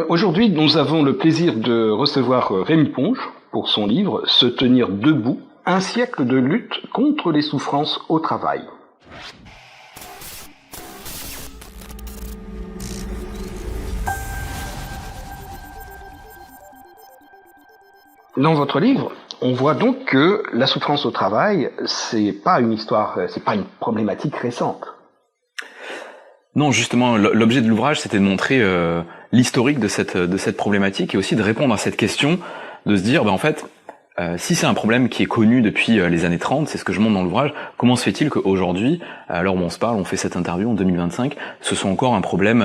Aujourd'hui, nous avons le plaisir de recevoir Rémi Ponge pour son livre « Se tenir debout, un siècle de lutte contre les souffrances au travail ». Dans votre livre, on voit donc que la souffrance au travail, c'est pas une problématique récente. Non, justement, l'objet de l'ouvrage, c'était de montrer l'historique de cette problématique et aussi de répondre à cette question, de se dire, en fait, si c'est un problème qui est connu depuis les années 30, c'est ce que je montre dans l'ouvrage, comment se fait-il qu'aujourd'hui, à l'heure où on se parle, on fait cette interview en 2025, ce soit encore un problème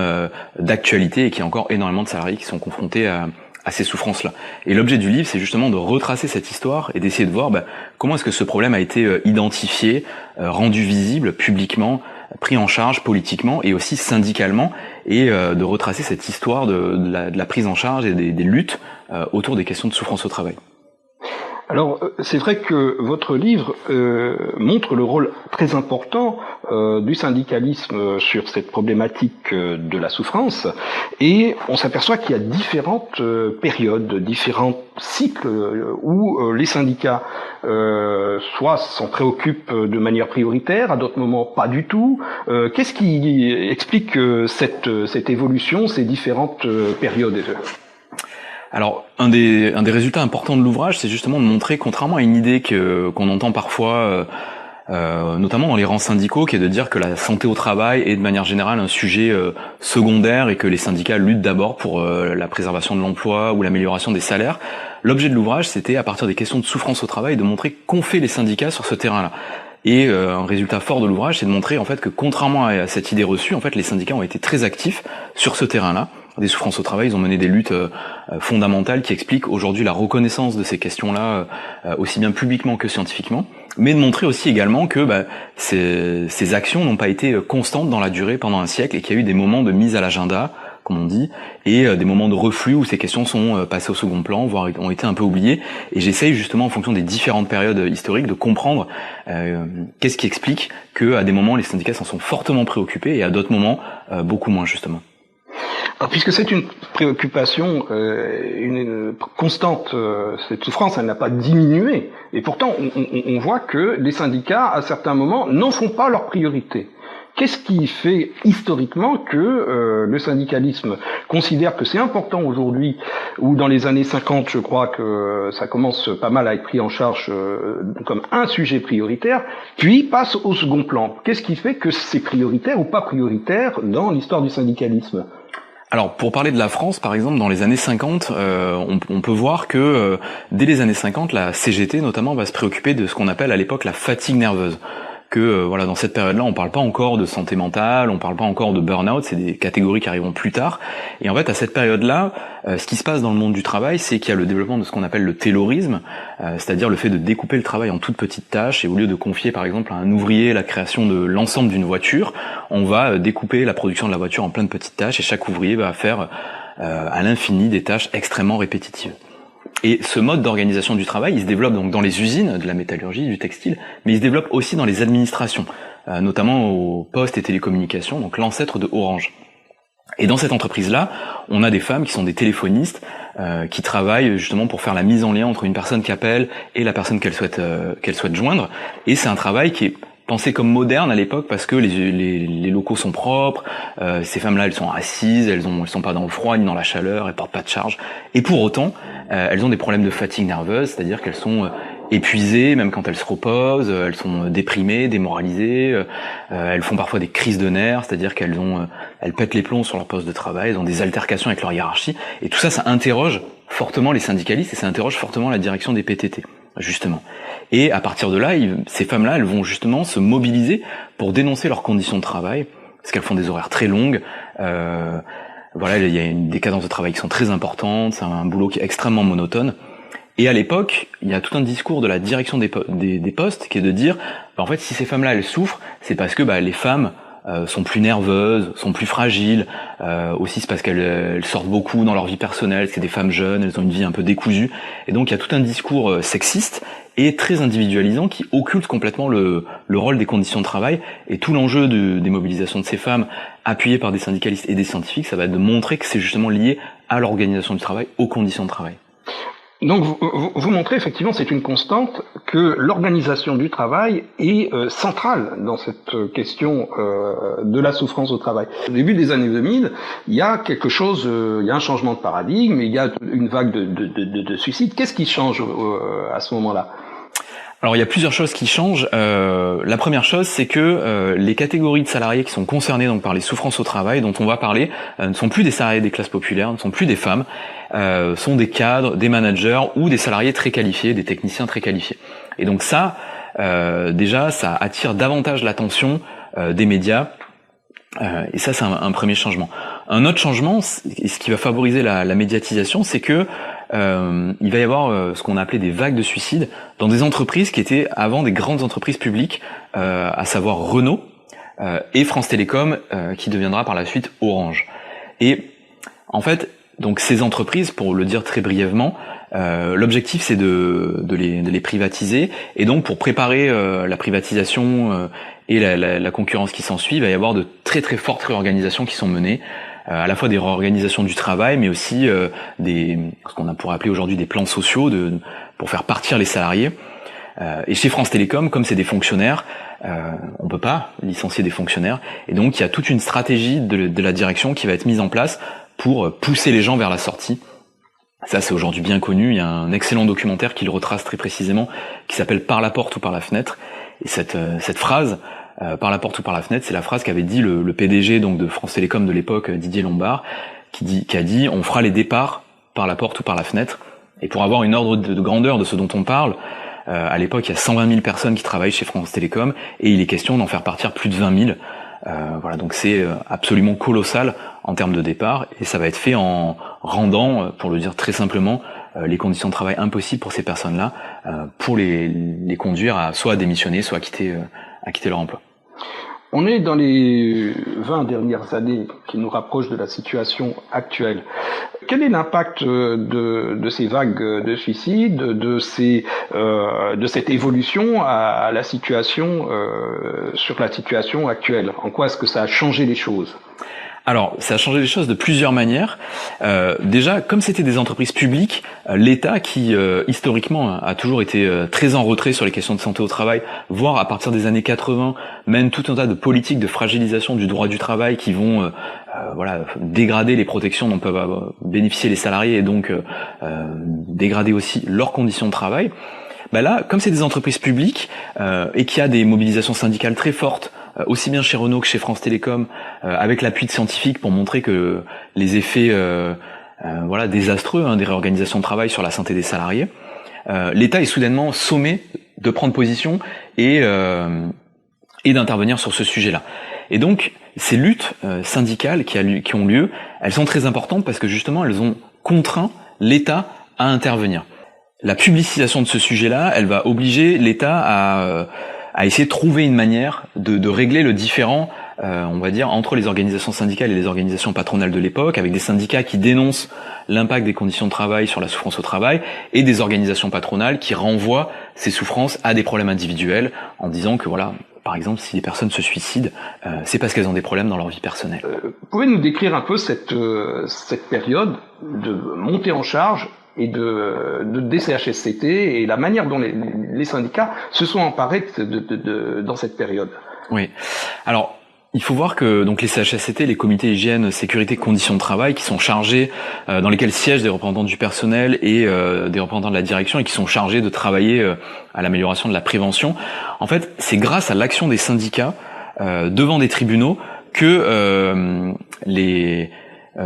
d'actualité et qu'il y a encore énormément de salariés qui sont confrontés à ces souffrances-là. Et l'objet du livre, c'est justement de retracer cette histoire et d'essayer de voir comment est-ce que ce problème a été identifié, rendu visible publiquement, pris en charge politiquement et aussi syndicalement, et de retracer cette histoire de la prise en charge et des luttes autour des questions de souffrance au travail. Alors, c'est vrai que votre livre montre le rôle très important du syndicalisme sur cette problématique de la souffrance, et on s'aperçoit qu'il y a différentes périodes, différents cycles où les syndicats soit s'en préoccupent de manière prioritaire, à d'autres moments pas du tout. Qu'est-ce qui explique cette évolution, ces différentes périodes? Alors, un des résultats importants de l'ouvrage, c'est justement de montrer, contrairement à une idée qu'on entend parfois, notamment dans les rangs syndicaux, qui est de dire que la santé au travail est de manière générale un sujet secondaire et que les syndicats luttent d'abord pour la préservation de l'emploi ou l'amélioration des salaires. L'objet de l'ouvrage, c'était, à partir des questions de souffrance au travail, de montrer qu'ont fait les syndicats sur ce terrain-là. Et un résultat fort de l'ouvrage, c'est de montrer en fait que, contrairement à cette idée reçue, en fait, les syndicats ont été très actifs sur ce terrain-là. Des souffrances au travail, ils ont mené des luttes fondamentales qui expliquent aujourd'hui la reconnaissance de ces questions-là, aussi bien publiquement que scientifiquement, mais de montrer aussi également que ces actions n'ont pas été constantes dans la durée pendant un siècle et qu'il y a eu des moments de mise à l'agenda, comme on dit, et des moments de reflux où ces questions sont passées au second plan, voire ont été un peu oubliées. Et j'essaye justement, en fonction des différentes périodes historiques, de comprendre qu'est-ce qui explique qu'à des moments, les syndicats s'en sont fortement préoccupés et à d'autres moments, beaucoup moins, justement. Alors, puisque c'est une préoccupation une constante, cette souffrance, elle n'a pas diminué. Et pourtant, on voit que les syndicats, à certains moments, n'en font pas leur priorité. Qu'est-ce qui fait historiquement que le syndicalisme considère que c'est important aujourd'hui, ou dans les années 50, je crois que ça commence pas mal à être pris en charge comme un sujet prioritaire, puis passe au second plan? Qu'est-ce qui fait que c'est prioritaire ou pas prioritaire dans l'histoire du syndicalisme? Alors, pour parler de la France, par exemple, dans les années 50, on peut voir que dès les années 50, la CGT notamment va se préoccuper de ce qu'on appelle à l'époque la fatigue nerveuse. Que voilà, dans cette période-là, on parle pas encore de santé mentale, on parle pas encore de burn-out, c'est des catégories qui arriveront plus tard. Et en fait, à cette période-là, ce qui se passe dans le monde du travail, c'est qu'il y a le développement de ce qu'on appelle le taylorisme, c'est-à-dire le fait de découper le travail en toutes petites tâches, et au lieu de confier par exemple à un ouvrier la création de l'ensemble d'une voiture, on va découper la production de la voiture en plein de petites tâches, et chaque ouvrier va faire à l'infini des tâches extrêmement répétitives. Et ce mode d'organisation du travail, il se développe donc dans les usines de la métallurgie, du textile, mais il se développe aussi dans les administrations, notamment aux postes et télécommunications, donc l'ancêtre de Orange. Et dans cette entreprise-là, on a des femmes qui sont des téléphonistes, qui travaillent justement pour faire la mise en lien entre une personne qui appelle et la personne qu'elle souhaite joindre. Et c'est un travail qui est pensé comme moderne à l'époque parce que les locaux sont propres, ces femmes-là elles sont assises, elles sont pas dans le froid ni dans la chaleur, elles portent pas de charge, et pour autant elles ont des problèmes de fatigue nerveuse, c'est-à-dire qu'elles sont épuisées même quand elles se reposent, elles sont déprimées, démoralisées, elles font parfois des crises de nerfs, c'est-à-dire elles pètent les plombs sur leur poste de travail, elles ont des altercations avec leur hiérarchie, et tout ça, ça interroge fortement les syndicalistes et ça interroge fortement la direction des PTT. Justement. Et à partir de là, ces femmes-là, elles vont justement se mobiliser pour dénoncer leurs conditions de travail, parce qu'elles font des horaires très longues, voilà, il y a des cadences de travail qui sont très importantes, c'est un boulot qui est extrêmement monotone. Et à l'époque, il y a tout un discours de la direction des postes qui est de dire, en fait, si ces femmes-là, elles souffrent, c'est parce que les femmes sont plus nerveuses, sont plus fragiles, aussi c'est parce qu'elles sortent beaucoup dans leur vie personnelle, c'est des femmes jeunes, elles ont une vie un peu décousue, et donc il y a tout un discours sexiste et très individualisant qui occulte complètement le rôle des conditions de travail, et tout l'enjeu des mobilisations de ces femmes, appuyées par des syndicalistes et des scientifiques, ça va être de montrer que c'est justement lié à l'organisation du travail, aux conditions de travail. Donc vous montrez effectivement, c'est une constante, que l'organisation du travail est centrale dans cette question de la souffrance au travail. Au début des années 2000, il y a quelque chose, il y a un changement de paradigme, il y a une vague de suicides. Qu'est-ce qui change à ce moment-là ? Alors il y a plusieurs choses qui changent. La première chose, c'est que les catégories de salariés qui sont concernées donc par les souffrances au travail, dont on va parler, ne sont plus des salariés des classes populaires, ne sont plus des femmes, sont des cadres, des managers ou des salariés très qualifiés, des techniciens très qualifiés. Et donc ça, déjà, ça attire davantage l'attention des médias. Et ça, c'est un premier changement. Un autre changement, et ce qui va favoriser la médiatisation, c'est que il va y avoir ce qu'on a appelé des vagues de suicides dans des entreprises qui étaient avant des grandes entreprises publiques, à savoir Renault et France Télécom, qui deviendra par la suite Orange. Et en fait, donc ces entreprises, pour le dire très brièvement, l'objectif c'est de les privatiser, et donc pour préparer la privatisation et la concurrence qui s'ensuit, il va y avoir de très très fortes réorganisations qui sont menées, à la fois des réorganisations du travail, mais aussi ce qu'on pourrait appeler aujourd'hui des plans sociaux pour faire partir les salariés. Et chez France Télécom, comme c'est des fonctionnaires, on peut pas licencier des fonctionnaires, et donc il y a toute une stratégie de la direction qui va être mise en place pour pousser les gens vers la sortie. Ça, c'est aujourd'hui bien connu. Il y a un excellent documentaire qui le retrace très précisément, qui s'appelle « Par la porte ou par la fenêtre ». Et cette phrase, par la porte ou par la fenêtre, c'est la phrase qu'avait dit le PDG donc de France Télécom de l'époque, Didier Lombard, qui a dit « On fera les départs par la porte ou par la fenêtre ». Et pour avoir une ordre de grandeur de ce dont on parle, à l'époque, il y a 120 000 personnes qui travaillent chez France Télécom, et il est question d'en faire partir plus de 20 000. Voilà, donc c'est absolument colossal en termes de départ, et ça va être fait en rendant, pour le dire très simplement, les conditions de travail impossibles pour ces personnes-là, pour les conduire à soit à démissionner, soit à quitter leur emploi. On est dans les 20 dernières années qui nous rapprochent de la situation actuelle. Quel est l'impact de ces vagues de suicides, de cette évolution à la situation, sur la situation actuelle? En quoi est-ce que ça a changé les choses? Alors, ça a changé les choses de plusieurs manières. Déjà, comme c'était des entreprises publiques, l'État, qui historiquement a toujours été très en retrait sur les questions de santé au travail, voire à partir des années 80, mène tout un tas de politiques de fragilisation du droit du travail qui vont dégrader les protections dont peuvent bénéficier les salariés, et donc dégrader aussi leurs conditions de travail. Là, comme c'est des entreprises publiques et qu'il y a des mobilisations syndicales très fortes, aussi bien chez Renault que chez France Télécom, avec l'appui de scientifiques pour montrer que les effets désastreux des réorganisations de travail sur la santé des salariés, l'État est soudainement sommé de prendre position et d'intervenir sur ce sujet-là. Et donc, ces luttes syndicales qui ont lieu, elles sont très importantes parce que justement, elles ont contraint l'État à intervenir. La publicisation de ce sujet-là, elle va obliger l'État à essayer de trouver une manière de régler le différend, on va dire, entre les organisations syndicales et les organisations patronales de l'époque, avec des syndicats qui dénoncent l'impact des conditions de travail sur la souffrance au travail, et des organisations patronales qui renvoient ces souffrances à des problèmes individuels, en disant que voilà, par exemple, si les personnes se suicident, c'est parce qu'elles ont des problèmes dans leur vie personnelle. Vous pouvez nous décrire un peu cette période de montée en charge et des CHSCT et la manière dont les syndicats se sont emparés dans cette période? Oui. Alors, il faut voir que donc les CHSCT, les comités hygiène, sécurité, conditions de travail, qui sont chargés, dans lesquels siègent des représentants du personnel et des représentants de la direction, et qui sont chargés de travailler à l'amélioration de la prévention. En fait, c'est grâce à l'action des syndicats devant des tribunaux que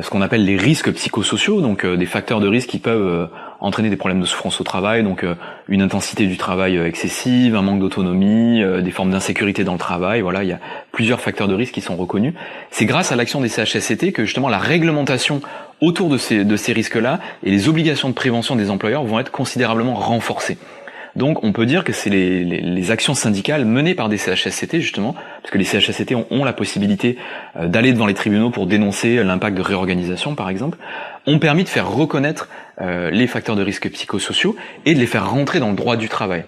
ce qu'on appelle les risques psychosociaux, donc des facteurs de risque qui peuvent entraîner des problèmes de souffrance au travail, donc une intensité du travail excessive, un manque d'autonomie, des formes d'insécurité dans le travail, voilà, il y a plusieurs facteurs de risque qui sont reconnus. C'est grâce à l'action des CHSCT que justement la réglementation autour de ces risques-là et les obligations de prévention des employeurs vont être considérablement renforcées. Donc on peut dire que c'est les actions syndicales menées par des CHSCT, justement, parce que les CHSCT ont la possibilité d'aller devant les tribunaux pour dénoncer l'impact de réorganisation, par exemple, ont permis de faire reconnaître les facteurs de risque psychosociaux et de les faire rentrer dans le droit du travail.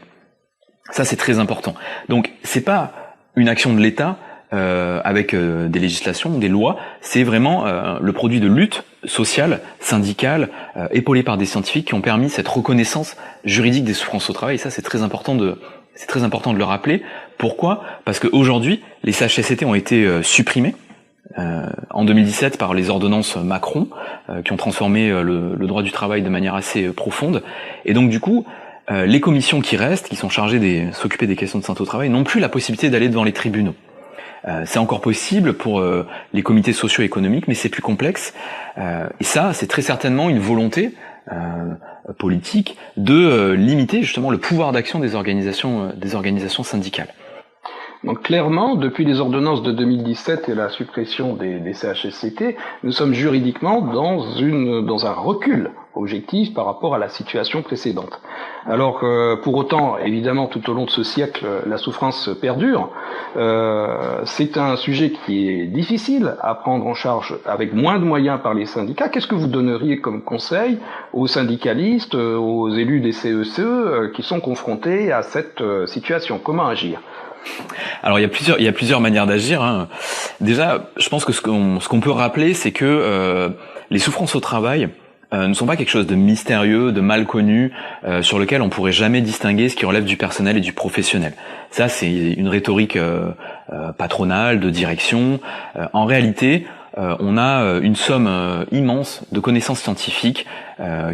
Ça, c'est très important. Donc c'est pas une action de l'État avec des législations, des lois. C'est vraiment le produit de lutte sociale, syndicale, épaulée par des scientifiques qui ont permis cette reconnaissance juridique des souffrances au travail. Et ça, c'est très important de le rappeler. Pourquoi ? Parce qu'aujourd'hui, les CHSCT ont été supprimés en 2017 par les ordonnances Macron, qui ont transformé le droit du travail de manière assez profonde. Et donc du coup, les commissions qui restent, qui sont chargées de s'occuper des questions de santé au travail, n'ont plus la possibilité d'aller devant les tribunaux. C'est encore possible pour les comités socio-économiques, mais c'est plus complexe. Et ça, c'est très certainement une volonté politique de limiter justement le pouvoir d'action des organisations syndicales. Donc clairement, depuis les ordonnances de 2017 et la suppression des CHSCT, nous sommes juridiquement dans un recul objectif par rapport à la situation précédente. Alors pour autant, évidemment, tout au long de ce siècle, la souffrance perdure. C'est un sujet qui est difficile à prendre en charge avec moins de moyens par les syndicats. Qu'est-ce que vous donneriez comme conseil aux syndicalistes, aux élus des CECE qui sont confrontés à cette situation ? Comment agir ? Alors il y a plusieurs manières d'agir, hein. Déjà, je pense que ce qu'on peut rappeler, c'est que les souffrances au travail ne sont pas quelque chose de mystérieux, de mal connu, sur lequel on pourrait jamais distinguer ce qui relève du personnel et du professionnel. Ça, c'est une rhétorique patronale, de direction. En réalité, on a une somme immense de connaissances scientifiques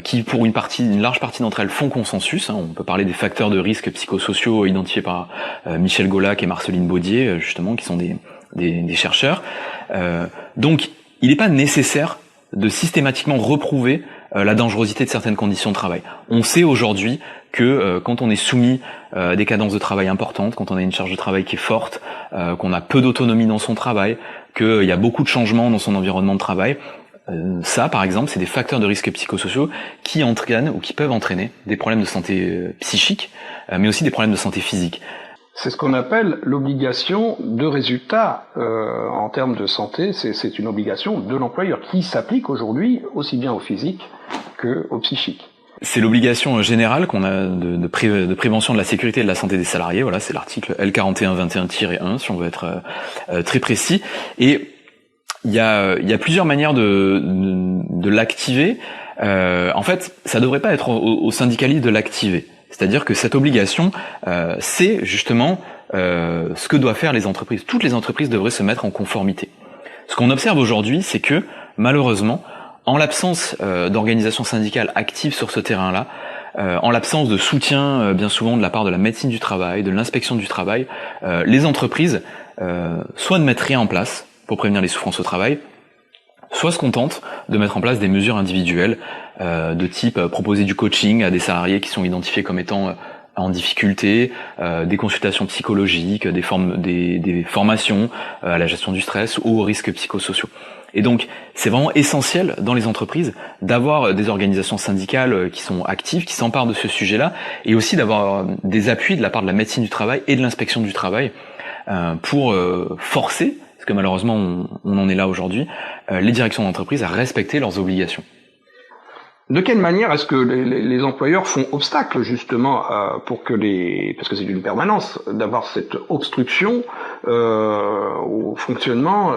qui, pour une large partie d'entre elles, font consensus. On peut parler des facteurs de risque psychosociaux identifiés par Michel Golac et Marceline Baudier, justement, qui sont des chercheurs. Donc, il n'est pas nécessaire de systématiquement reprouver la dangerosité de certaines conditions de travail. On sait aujourd'hui que quand on est soumis à des cadences de travail importantes, quand on a une charge de travail qui est forte, qu'on a peu d'autonomie dans son travail, qu'il y a beaucoup de changements dans son environnement de travail, ça, par exemple, c'est des facteurs de risque psychosociaux qui entraînent ou qui peuvent entraîner des problèmes de santé psychique, mais aussi des problèmes de santé physique. C'est ce qu'on appelle l'obligation de résultat en termes de santé. C'est une obligation de l'employeur qui s'applique aujourd'hui aussi bien au physique qu'au psychique. C'est l'obligation générale qu'on a de prévention de la sécurité et de la santé des salariés. Voilà, c'est l'article L4121-1, si on veut être très précis. Et il y a plusieurs manières de l'activer. En fait, ça devrait pas être aux syndicalistes de l'activer. C'est-à-dire que cette obligation, c'est justement ce que doivent faire les entreprises. Toutes les entreprises devraient se mettre en conformité. Ce qu'on observe aujourd'hui, c'est que, malheureusement, en l'absence d'organisations syndicales actives sur ce terrain-là, en l'absence de soutien bien souvent de la part de la médecine du travail, de l'inspection du travail, les entreprises soit ne mettent rien en place pour prévenir les souffrances au travail, soit se contentent de mettre en place des mesures individuelles de type proposer du coaching à des salariés qui sont identifiés comme étant en difficulté, des consultations psychologiques, des formations à la gestion du stress ou aux risques psychosociaux. Et donc, c'est vraiment essentiel dans les entreprises d'avoir des organisations syndicales qui sont actives, qui s'emparent de ce sujet-là, et aussi d'avoir des appuis de la part de la médecine du travail et de l'inspection du travail pour forcer, parce que malheureusement on en est là aujourd'hui, les directions d'entreprise à respecter leurs obligations. De quelle manière est-ce que les employeurs font obstacle justement pour que parce que c'est une permanence, d'avoir cette obstruction au fonctionnement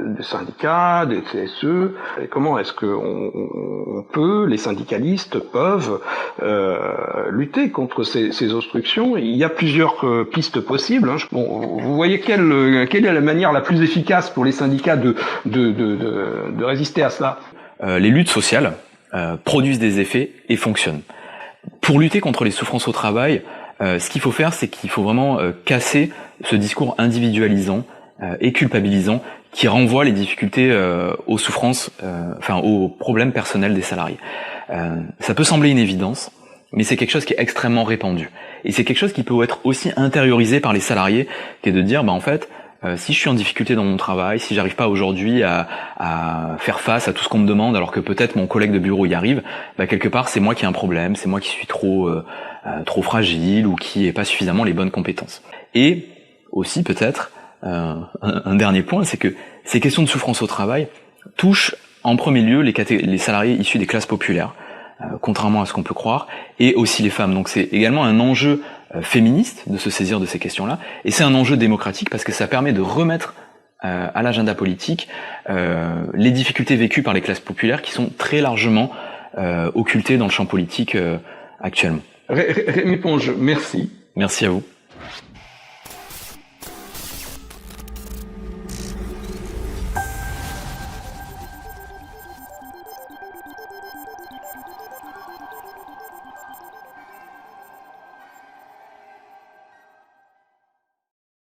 des syndicats, des CSE, et comment est-ce que les syndicalistes peuvent lutter contre ces obstructions? Il y a plusieurs pistes possibles. Bon, vous voyez quelle est la manière la plus efficace pour les syndicats de résister à cela? Les luttes sociales produisent des effets et fonctionnent. Pour lutter contre les souffrances au travail, ce qu'il faut faire, c'est qu'il faut vraiment casser ce discours individualisant et culpabilisant qui renvoie les difficultés aux souffrances, aux problèmes personnels des salariés. Ça peut sembler une évidence, mais c'est quelque chose qui est extrêmement répandu. Et c'est quelque chose qui peut être aussi intériorisé par les salariés, qui est de dire, en fait, si je suis en difficulté dans mon travail, si j'arrive pas aujourd'hui à faire face à tout ce qu'on me demande, alors que peut-être mon collègue de bureau y arrive, quelque part c'est moi qui ai un problème, c'est moi qui suis trop fragile ou qui n'ai pas suffisamment les bonnes compétences. Et aussi peut-être un dernier point, c'est que ces questions de souffrance au travail touchent en premier lieu les salariés issus des classes populaires, contrairement à ce qu'on peut croire, et aussi les femmes. Donc c'est également un enjeu féministes de se saisir de ces questions-là. Et c'est un enjeu démocratique parce que ça permet de remettre à l'agenda politique les difficultés vécues par les classes populaires qui sont très largement occultées dans le champ politique actuellement. Rémi Ponge, merci. Merci à vous.